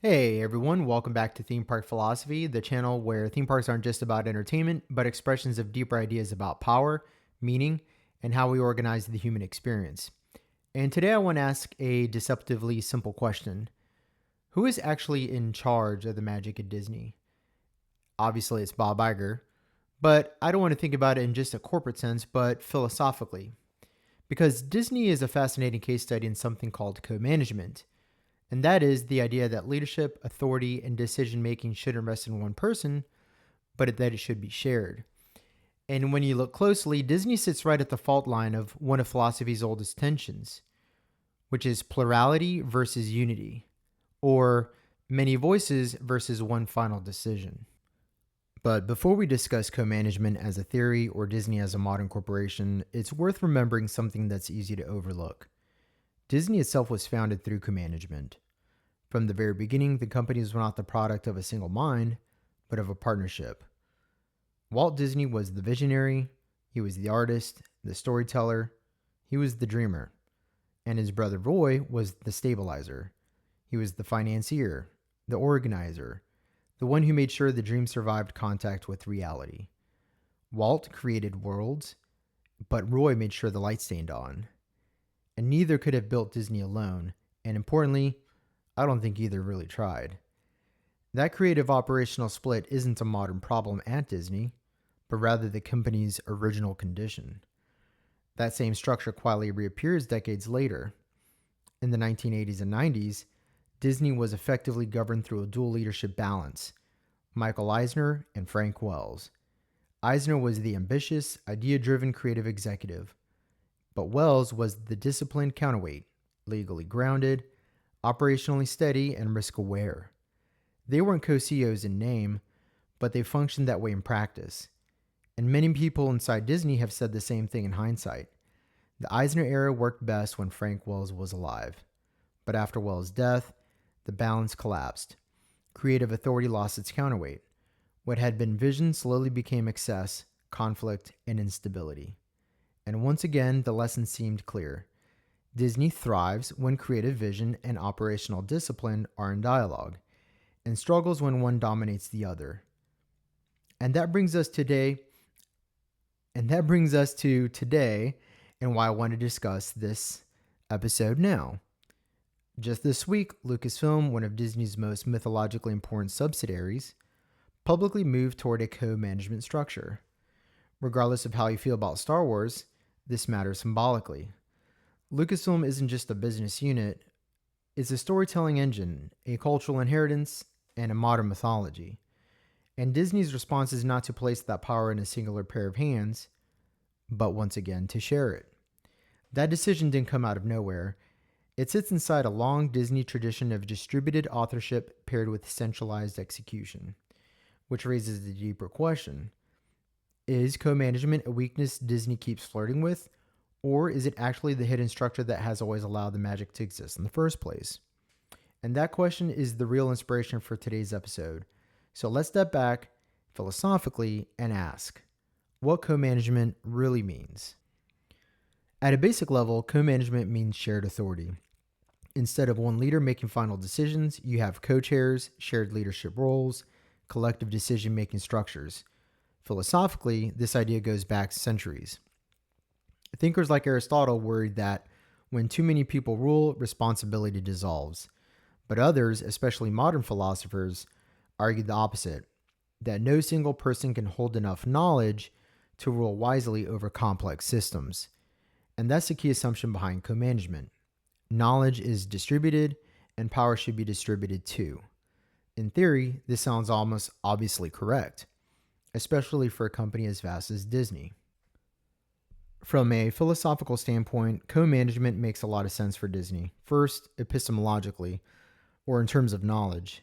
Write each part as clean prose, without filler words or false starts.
Hey everyone, welcome back to Theme Park Philosophy, the channel where theme parks aren't just about entertainment, but expressions of deeper ideas about power, meaning, and how we organize the human experience. And today I want to ask a deceptively simple question. Who is actually in charge of the magic at Disney? Obviously, it's Bob Iger, but I don't want to think about it in just a corporate sense, but philosophically. Because Disney is a fascinating case study in something called co-management. And that is the idea that leadership, authority, and decision making shouldn't rest in one person, but that it should be shared. And when you look closely, Disney sits right at the fault line of one of philosophy's oldest tensions, which is plurality versus unity, or many voices versus one final decision. But before we discuss co management as a theory or Disney as a modern corporation, it's worth remembering something that's easy to overlook. Disney itself was founded through co management. From the very beginning, the companies were not the product of a single mind, but of a partnership. Walt Disney was the visionary, he was the artist, the storyteller, he was the dreamer. And his brother Roy was the stabilizer. He was the financier, the organizer, the one who made sure the dream survived contact with reality. Walt created worlds, but Roy made sure the light stayed on. And neither could have built Disney alone, and importantly, I don't think either really tried. That creative operational split isn't a modern problem at Disney, but rather the company's original condition. That same structure quietly reappears decades later. In the 1980s and 90s, Disney was effectively governed through a dual leadership balance: Michael Eisner and Frank Wells. Eisner was the ambitious, idea driven creative executive, but Wells was the disciplined counterweight, legally grounded, operationally steady, and risk aware. They weren't co CEOs in name, but they functioned that way in practice. And many people inside Disney have said the same thing in hindsight. The Eisner era worked best when Frank Wells was alive. But after Wells' death, the balance collapsed. Creative authority lost its counterweight. What had been vision slowly became excess, conflict, and instability. And once again, the lesson seemed clear. Disney thrives when creative vision and operational discipline are in dialogue, and struggles when one dominates the other. And that brings us to today and why I want to discuss this episode now. Just this week, Lucasfilm, one of Disney's most mythologically important subsidiaries, publicly moved toward a co-management structure. Regardless of how you feel about Star Wars, this matters symbolically. Lucasfilm isn't just a business unit, it's a storytelling engine, a cultural inheritance, and a modern mythology. And Disney's response is not to place that power in a singular pair of hands, but once again to share it. That decision didn't come out of nowhere. It sits inside a long Disney tradition of distributed authorship paired with centralized execution, which raises the deeper question. Is co-management a weakness Disney keeps flirting with, or is it actually the hidden structure that has always allowed the magic to exist in the first place? And that question is the real inspiration for today's episode. So let's step back philosophically and ask what co-management really means. At a basic level, co-management means shared authority. Instead of one leader making final decisions, you have co-chairs, shared leadership roles, collective decision-making structures. Philosophically, this idea goes back centuries. Thinkers like Aristotle worried that when too many people rule, responsibility dissolves. But others, especially modern philosophers, argued the opposite, that no single person can hold enough knowledge to rule wisely over complex systems. And that's the key assumption behind co-management. Knowledge is distributed, and power should be distributed too. In theory, this sounds almost obviously correct, especially for a company as vast as Disney. From a philosophical standpoint, co-management makes a lot of sense for Disney. First, epistemologically, or in terms of knowledge.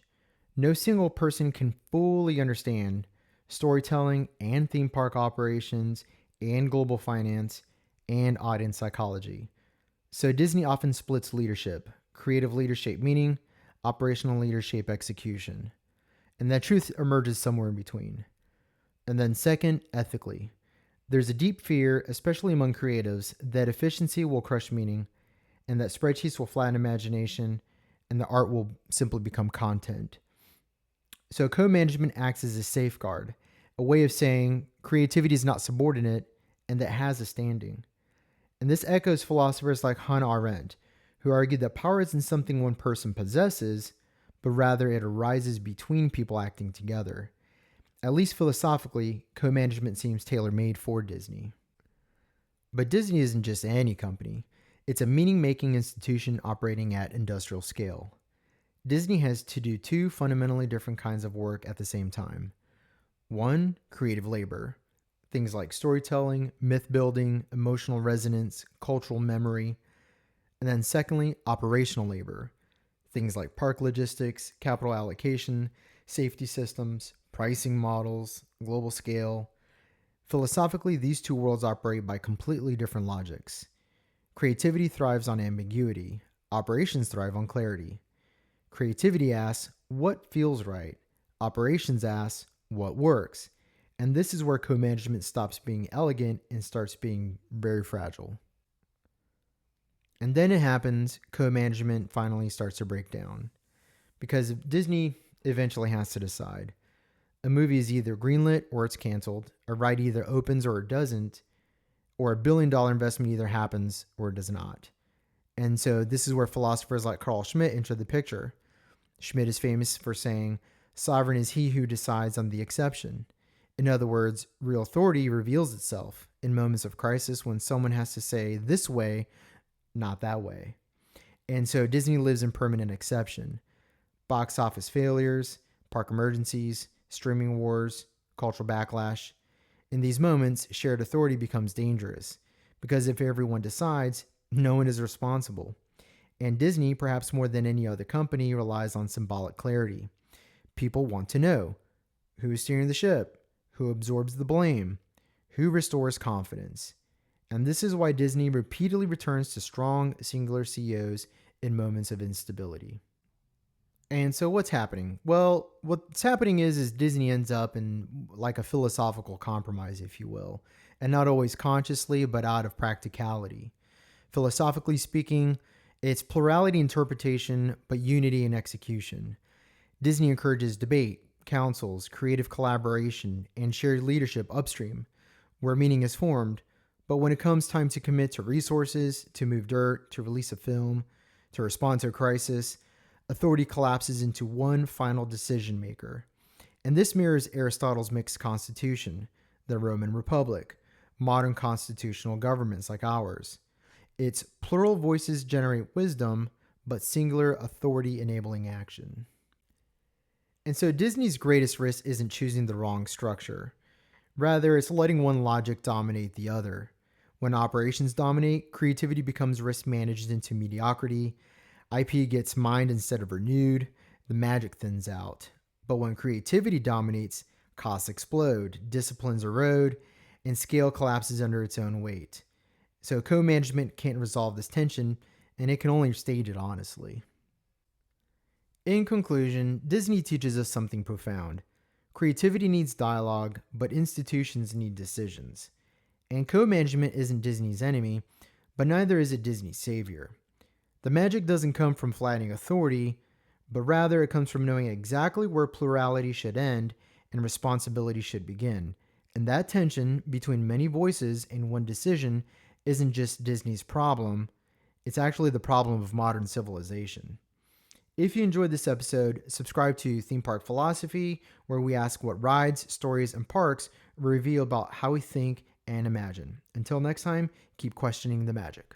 No single person can fully understand storytelling and theme park operations and global finance and audience psychology. So Disney often splits leadership, creative leadership meaning, operational leadership execution. And that truth emerges somewhere in between. And then second, ethically. There's a deep fear, especially among creatives, that efficiency will crush meaning and that spreadsheets will flatten imagination and the art will simply become content. So co-management acts as a safeguard, a way of saying creativity is not subordinate and that has a standing. And this echoes philosophers like Hannah Arendt, who argued that power isn't something one person possesses, but rather it arises between people acting together. At least philosophically, co-management seems tailor-made for Disney. But Disney isn't just any company. It's a meaning-making institution operating at industrial scale. Disney has to do two fundamentally different kinds of work at the same time. One, creative labor. Things like storytelling, myth building, emotional resonance, cultural memory. And then secondly, operational labor. Things like park logistics, capital allocation, safety systems, pricing models, global scale. Philosophically, these two worlds operate by completely different logics. Creativity thrives on ambiguity. Operations thrive on clarity. Creativity asks, what feels right? Operations asks, what works? And this is where co-management stops being elegant and starts being very fragile. And then it happens, co-management finally starts to break down. Because Disney eventually has to decide. A movie is either greenlit or it's canceled. A ride either opens or it doesn't. Or $1 billion investment either happens or it does not. And so this is where philosophers like Carl Schmitt enter the picture. Schmitt is famous for saying, sovereign is he who decides on the exception. In other words, real authority reveals itself in moments of crisis when someone has to say this way, not that way. And so Disney lives in permanent exception. Box office failures, park emergencies, streaming wars, cultural backlash. In these moments, shared authority becomes dangerous because if everyone decides, no one is responsible. And Disney, perhaps more than any other company, relies on symbolic clarity. People want to know who is steering the ship, who absorbs the blame, who restores confidence. And this is why Disney repeatedly returns to strong, singular CEOs in moments of instability. And so what's happening? Well, what's happening is Disney ends up in like a philosophical compromise, if you will, and not always consciously, but out of practicality. Philosophically speaking, it's plurality interpretation, but unity in execution. Disney encourages debate, councils, creative collaboration, and shared leadership upstream, where meaning is formed. But when it comes time to commit to resources, to move dirt, to release a film, to respond to a crisis, authority collapses into one final decision maker. And this mirrors Aristotle's mixed constitution, the Roman Republic, modern constitutional governments like ours. Its plural voices generate wisdom, but singular authority enabling action. And so Disney's greatest risk isn't choosing the wrong structure. Rather, it's letting one logic dominate the other. When operations dominate, creativity becomes risk managed into mediocrity. IP gets mined instead of renewed. The magic thins out. But when creativity dominates, costs explode, disciplines erode, and scale collapses under its own weight. So co-management can't resolve this tension, and it can only stage it honestly. In conclusion, Disney teaches us something profound. Creativity needs dialogue, but institutions need decisions. And co-management isn't Disney's enemy, but neither is it Disney's savior. The magic doesn't come from flattening authority, but rather it comes from knowing exactly where plurality should end and responsibility should begin. And that tension between many voices and one decision isn't just Disney's problem, it's actually the problem of modern civilization. If you enjoyed this episode, subscribe to Theme Park Philosophy, where we ask what rides, stories, and parks reveal about how we think and imagine. Until next time, keep questioning the magic.